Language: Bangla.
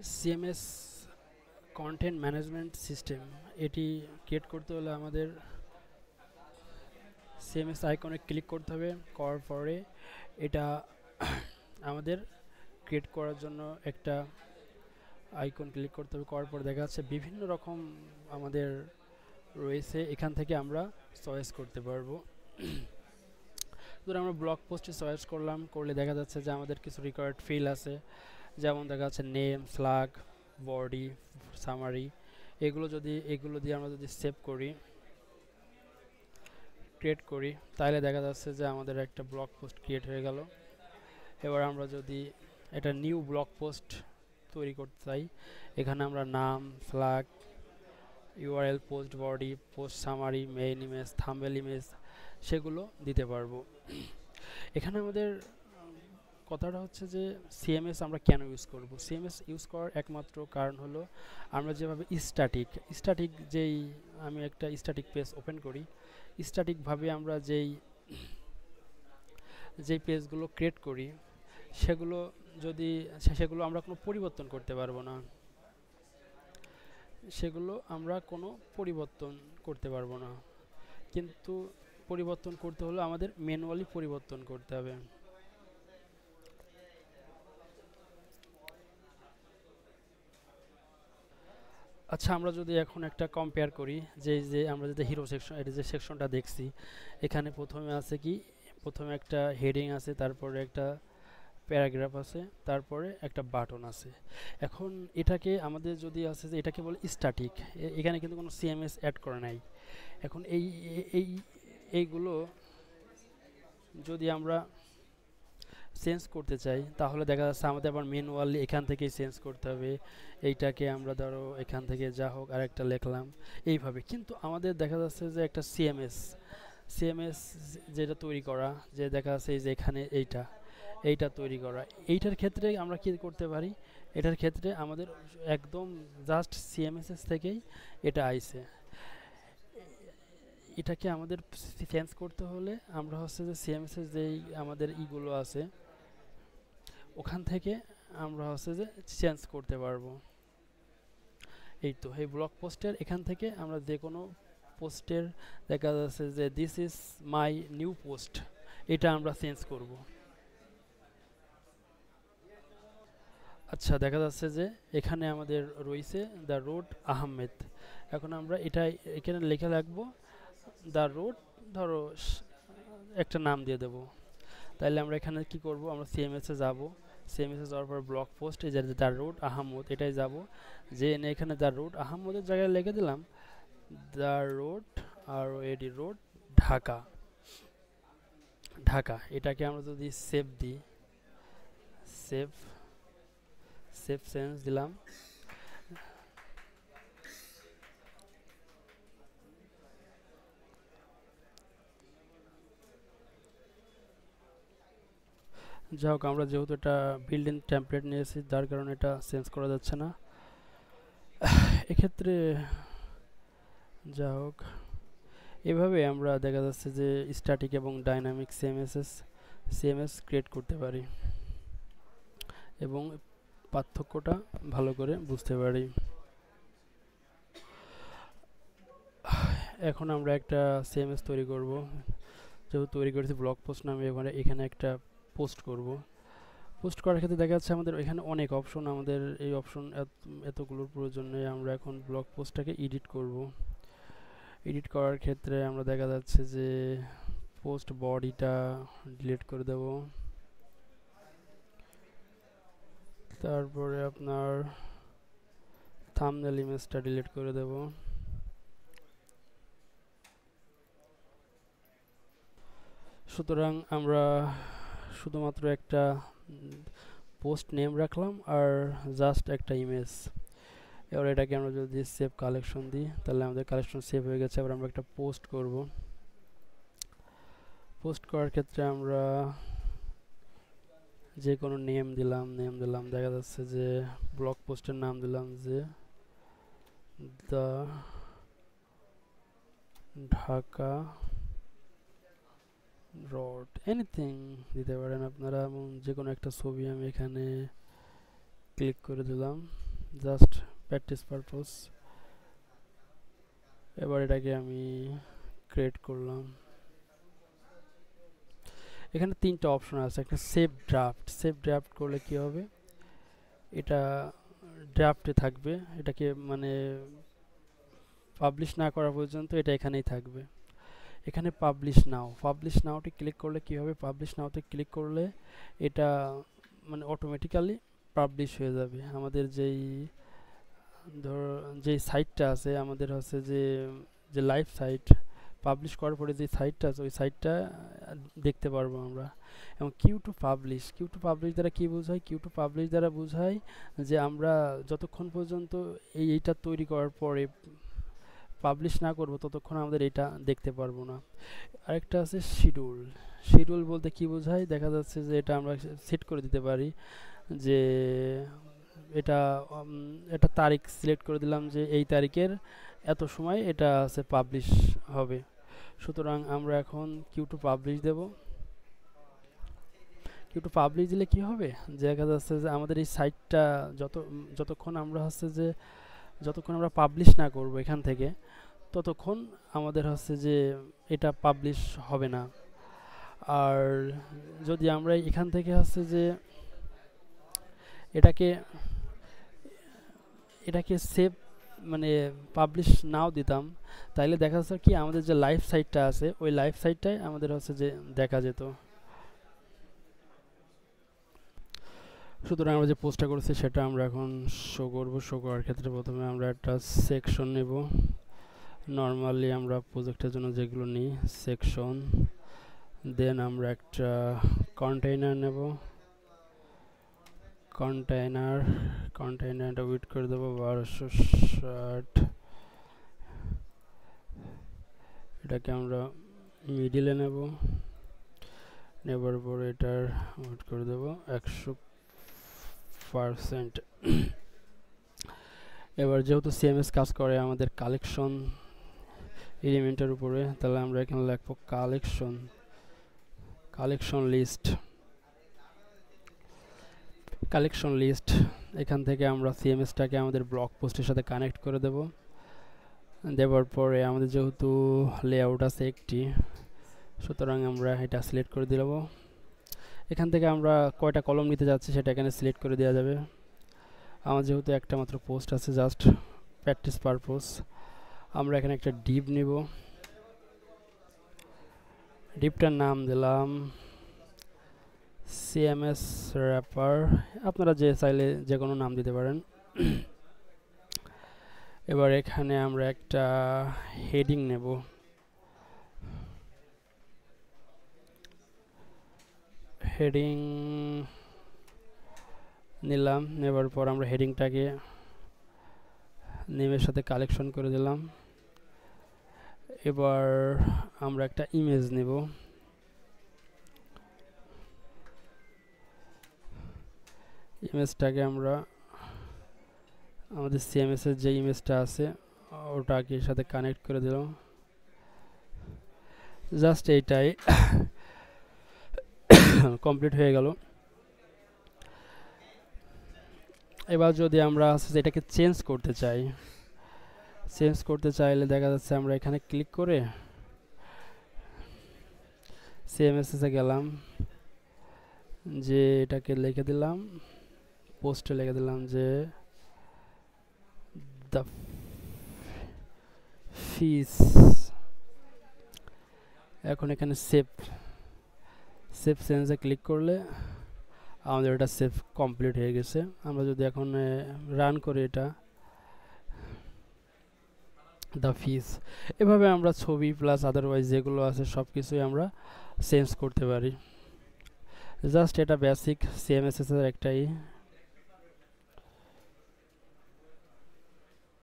সিএমএস কন্টেন্ট ম্যানেজমেন্ট সিস্টেম, এটি ক্রিয়েট করতে হলে আমাদের সিএমএস আইকনে ক্লিক করতে হবে। করার পরে এটা আমাদের ক্রিয়েট করার জন্য একটা আইকন ক্লিক করতে হবে। করার পর দেখা যাচ্ছে বিভিন্ন রকম আমাদের রয়েছে, এখান থেকে আমরা চয়েস করতে পারবো। ধরুন আমরা ব্লগ পোস্টে চয়েস করলাম, করলে দেখা যাচ্ছে যে আমাদের কিছু রিকোয়ার্ড ফিল আছে, যেমন দেখা যাচ্ছে নেম, স্ল্যাগ, বডি, সামারি। এগুলো দিয়ে আমরা যদি সেভ করি, ক্রিয়েট করি, তাহলে দেখা যাচ্ছে যে আমাদের একটা ব্লগ পোস্ট ক্রিয়েট হয়ে গেল। এবার আমরা যদি এটা নিউ ব্লগ পোস্ট তৈরি করতে চাই, এখানে আমরা নাম, slug, URL, post body, post summary, main image, thumbnail image সেগুলো দিতে পারবো। এখানে আমাদের কথাটা হচ্ছে যে সিএমএস আমরা কেন ইউজ করব। সিএমএস ইউজ করার একমাত্র কারণ হলো আমরা যেভাবে স্ট্যাটিক যেই, আমি একটা স্ট্যাটিক পেজ ওপেন করি, স্ট্যাটিকভাবে আমরা যেই পেজগুলো ক্রিয়েট করি সেগুলো যদি সেগুলো আমরা কোনো পরিবর্তন করতে পারবো না, সেগুলো আমরা কোনো পরিবর্তন করতে পারবো না। কিন্তু পরিবর্তন করতে হলে আমাদের ম্যানুয়ালি পরিবর্তন করতে হবে। আচ্ছা, আমরা যদি এখন একটা কম্পেয়ার করি, যে আমরা যদি হিরো সেকশন, এটা যে সেকশনটা দেখছি, এখানে প্রথমে আছে কি, প্রথমে একটা হেডিং আছে, তারপরে একটা প্যারাগ্রাফ আছে, তারপরে একটা বাটন আছে। এখন এটাকে আমাদের যদি আছে যে এটাকে বলে স্ট্যাটিক, এখানে কিন্তু কোনো সিএমএস অ্যাড করা নাই। এখন এই এইগুলো যদি আমরা চেঞ্জ করতে চাই, তাহলে দেখা যাচ্ছে আমাদের আবার ম্যানুয়ালি এখান থেকেই চেঞ্জ করতে হবে। এইটাকে আমরা ধরো এখান থেকে যা হোক আরেকটা লিখলাম এইভাবে। কিন্তু আমাদের দেখা যাচ্ছে যে একটা সিএমএস যেটা তৈরি করা, যে দেখা যাচ্ছে এই যে এখানে এইটা তৈরি করা, এইটার ক্ষেত্রে আমরা কি করতে পারি, এটার ক্ষেত্রে আমাদের একদম জাস্ট সিএমএস থেকেই এটা আইছে। এটাকে আমাদের চেঞ্জ করতে হলে আমরা হচ্ছে যে সিএমএস এর যেই আমাদের ইগুলো আছে, ওখান থেকে আমরা হচ্ছে যে চেঞ্জ করতে পারবো। এই তো এই ব্লগ পোস্টের এখান থেকে আমরা যে কোনো পোস্টের দেখা যাচ্ছে যে this is my new post, এটা আমরা চেঞ্জ করব। আচ্ছা, দেখা যাচ্ছে যে এখানে আমাদের রয়েছে দ্য রোড আহমেদ। এখন আমরা এটা এখানে লেখা রাখবো দ্য রোড, ধরো একটা নাম দিয়ে দেবো। তাইলে আমরা এখানে কি করব, আমরা সিএমএস এ যাব, সিএমএস এ যাওয়ার পর ব্লগ পোস্ট, এই যে দ্য রোড আহমদ, এটাই যাব, যে এনে এখানে দ্য রোড আহমদের জায়গায় লিখে দিলাম দ্য রোড, আর এডি রোড, ঢাকা। ঢাকা এটাকে আমরা যদি সেভ দিই, সেভ সেভ চেঞ্জ দিলাম। যাই হোক, আমরা যেহেতু এটা বিল্ড ইন টেমপ্লেট নিয়েছি, যার কারণে এটা চেঞ্জ করা যাচ্ছে না এক্ষেত্রে। যা হোক, এভাবে আমরা দেখা যাচ্ছে যে স্ট্যাটিক এবং ডাইনামিক সিএমএস ক্রিয়েট করতে পারি এবং পার্থক্যটা ভালো করে বুঝতে পারি। এখন আমরা একটা সিএমএস তৈরি করব, যেহেতু তৈরি করেছি ব্লগ পোস্ট নামে, এখানে একটা পোস্ট করব। পোস্ট করার ক্ষেত্রে দেখা যাচ্ছে আমাদের এখানে অনেক অপশন, আমাদের এই অপশন এতগুলোর প্রয়োজন নেই। আমরা এখন ব্লগ পোস্টটাকে এডিট করব। এডিট করার ক্ষেত্রে আমরা দেখা যাচ্ছে যে পোস্ট বডিটা ডিলিট করে দেব, তারপরে আপনার থাম্বনেল ইমেজটা ডিলিট করে দেব। সুতরাং আমরা শুধুমাত্র একটা পোস্ট নেম রাখলাম আর জাস্ট একটা ইমেজ। এবার এটাকে আমরা যদি সেভ কালেকশন দিই, তাহলে আমাদের কালেকশন সেভ হয়ে গেছে। এবার আমরা একটা পোস্ট করব। পোস্ট করার ক্ষেত্রে আমরা যে কোনো নেম দিলাম, দেখা যাচ্ছে যে ব্লগ পোস্টের নাম দিলাম যে দ্য ঢাকা রোড, এনিথিং দিতে পারেন আপনারা, এবং যে কোনো একটা ছবি আমি এখানে ক্লিক করে দিলাম জাস্ট প্র্যাকটিস পারপোজ। এবার এটাকে আমি ক্রিয়েট করলাম। এখানে তিনটা অপশন আছে, একটা সেভ ড্রাফট। সেভ ড্রাফট করলে কি হবে, এটা ড্রাফটে থাকবে, এটাকে মানে পাবলিশ না করা পর্যন্ত এটা এখানেই থাকবে। এখানে পাবলিশ নাও, পাবলিশ নাওতে ক্লিক করলে কি হবে, পাবলিশ নাওতে ক্লিক করলে এটা মানে অটোমেটিক্যালি পাবলিশ হয়ে যাবে। আমাদের যেই সাইটটা আছে আমাদের হচ্ছে যে লাইভ সাইট, পাবলিশ করার পরে যে সাইটটা আছে ওই সাইটটা দেখতে পারবো আমরা। এবং queue to publish, queue to publish দ্বারা কী বোঝায়, কিউ টু পাবলিশ দ্বারা বোঝায় যে আমরা যতক্ষণ পর্যন্ত এইটা তৈরি করার পরে পাবলিশ না করব ততক্ষণ আমাদের এটা দেখতে পারবো না। আরেকটা আছে শিডিউল। শিডিউল বলতে কি বোঝায়, দেখা যাচ্ছে যে এটা আমরা সেট করে দিতে পারি যে এটা তারিখ সিলেক্ট করে দিলাম যে এই তারিখের এত সময় এটা আছে পাবলিশ হবে। সুতরাং আমরা এখন কিউ টু পাবলিশ দেব। কিউ টু পাবলিশ দিলে কি হবে, দেখা যাচ্ছে যে আমাদের এই সাইটটা যতক্ষণ আমরা পাবলিশ না করব এখান থেকে ততক্ষণ আমাদের হচ্ছে যে এটা পাবলিশ হবে না। আর যদি আমরা এখান থেকে হচ্ছে যে এটাকে সেভ মানে পাবলিশ নাও দিতাম, তাইলে দেখা যাচ্ছে কি আমাদের যে লাইভ সাইটটা আছে ওই লাইভ সাইটটাই আমাদের হচ্ছে যে দেখা যেত। সুতরাং আমরা যে পোস্টটা করেছি সেটা আমরা এখন শো করব। শো করার ক্ষেত্রে প্রথমে আমরা একটা সেকশন নেব। নর্মালি আমরা প্রজেক্টের জন্য যেগুলো নিই সেকশন, দেন আমরা একটা কন্টেইনার নেব। কন্টেইনারটা উইড করে দেবো 1260। এটাকে আমরা মিডিলে নেবার পরে এটার উইড করে দেবো 100%। এবার যেহেতু সিএমএস কাজ করে আমাদের কালেকশন এলিমেন্টের উপরে, তাহলে আমরা এখানে লিখবো কালেকশন লিস্ট। এখান থেকে আমরা সিএমএসটাকে আমাদের ব্লগ পোস্টের সাথে কানেক্ট করে দেওয়ার পরে আমাদের যেহেতু লেআউট আছে একটি, সুতরাং আমরা এটা সিলেক্ট করে দিব। এখান থেকে আমরা কয়টা কলম নিতে যাচ্ছি সেটা এখানে সিলেক্ট করে দেওয়া যাবে। আমার যেহেতু একটা মাত্র পোস্ট আছে জাস্ট প্র্যাকটিস পারপোজ, আমরা এখানে একটা ডিভ নিব। ডিভটার নাম দিলাম সিএমএস র্যাপার, আপনারা চাইলে যে কোনো নাম দিতে পারেন। এবার এখানে আমরা একটা হেডিং নেব। হেডিং নিলাম, নেবার পর আমরা হেডিংটাকে নেমের সাথে কালেকশন করে দিলাম। এবার আমরা একটা ইমেজ নেব। ইমেজটাকে আমরা আমাদের সিএমএস এর যে ইমেজটা আছে ওটাকে সাথে কানেক্ট করে দিলাম। জাস্ট এইটাই কমপ্লিট হয়ে গেল। এবার যদি আমরা এটাকে চেঞ্জ করতে চাইলে দেখা যাচ্ছে আমরা এখানে ক্লিক করে সিএমএস এ গেলাম, যে এটাকে লিখে দিলাম, পোস্টে লিখে দিলাম যে দ্য ফিস। এখন এখানে সেভ চেঞ্জে ক্লিক করলে আমাদের এটা সেভ কমপ্লিট হয়ে গেছে। আমরা যদি এখন রান করি এটা দ্য ফিস, এভাবে আমরা ছবি প্লাস আদারওয়াইজ যেগুলো আছে সব কিছুই আমরা চেঞ্জ করতে পারি। জাস্ট এটা বেসিক সিএমএস এর একটাই